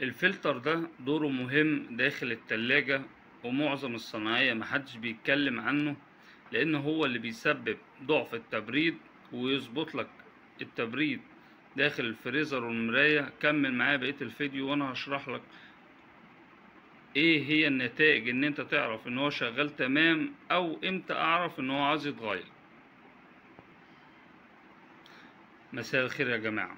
الفلتر ده دوره مهم داخل التلاجة، ومعظم الصناعية محدش بيتكلم عنه، لأن هو اللي بيسبب ضعف التبريد ويظبط لك التبريد داخل الفريزر والمراية. كمل معايا بقية الفيديو وانا هشرح لك ايه هي النتائج ان انت تعرف ان هو شغال تمام، او امتى اعرف ان هو عايز يتغير. مساء الخير يا جماعة،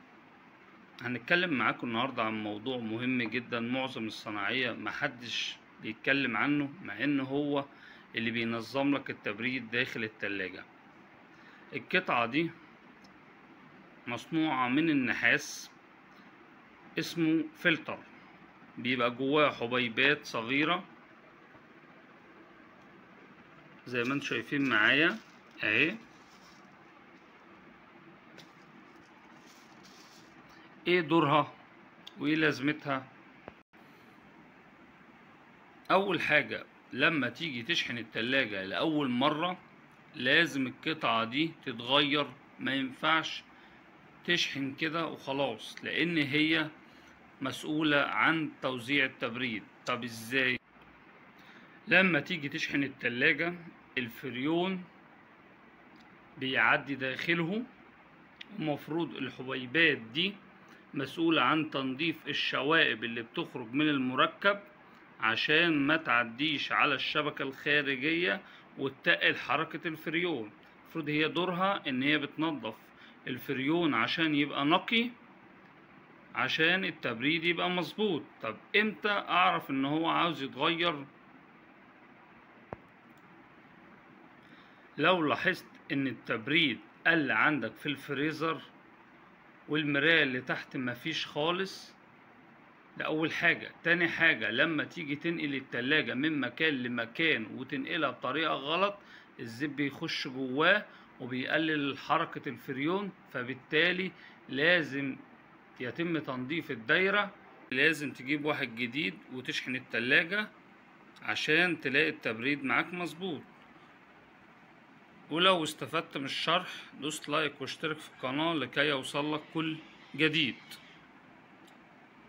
هنتكلم معاكم النهاردة عن موضوع مهم جدا معظم الصناعية محدش بيتكلم عنه، مع ان هو اللي بينظم لك التبريد داخل التلاجة. القطعة دي مصنوعة من النحاس، اسمه فلتر، بيبقى جواه حبيبات صغيرة زي ما انتم شايفين معايا اهي. ايه دورها وايه لازمتها؟ اول حاجة، لما تيجي تشحن التلاجة لأول مرة لازم القطعة دي تتغير، ما ينفعش تشحن كده وخلاص، لان هي مسؤولة عن توزيع التبريد. طب ازاي؟ لما تيجي تشحن التلاجة الفريون بيعدي داخله، ومفروض الحبيبات دي مسؤولة عن تنظيف الشوائب اللي بتخرج من المركب عشان ما تعديش على الشبكة الخارجية وتتقل حركة الفريون. المفروض هي دورها ان هي بتنظف الفريون عشان يبقى نقي، عشان التبريد يبقى مظبوط. طب امتى اعرف ان هو عاوز يتغير؟ لو لاحظت ان التبريد قل عندك في الفريزر والمراية اللي تحت مفيش خالص، ده اول حاجة. تاني حاجة، لما تيجي تنقل التلاجة من مكان لمكان وتنقلها بطريقة غلط، الزيت بيخش جواه وبيقلل حركة الفريون، فبالتالي لازم يتم تنظيف الدايرة. لازم تجيب واحد جديد وتشحن التلاجة عشان تلاقي التبريد معاك مظبوط. ولو استفدت من الشرح دوس لايك واشترك في القناة لكي يوصلك كل جديد.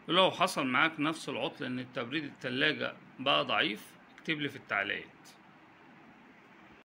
ولو حصل معاك نفس العطل ان التبريد التلاجة بقى ضعيف اكتب لي في التعليقات.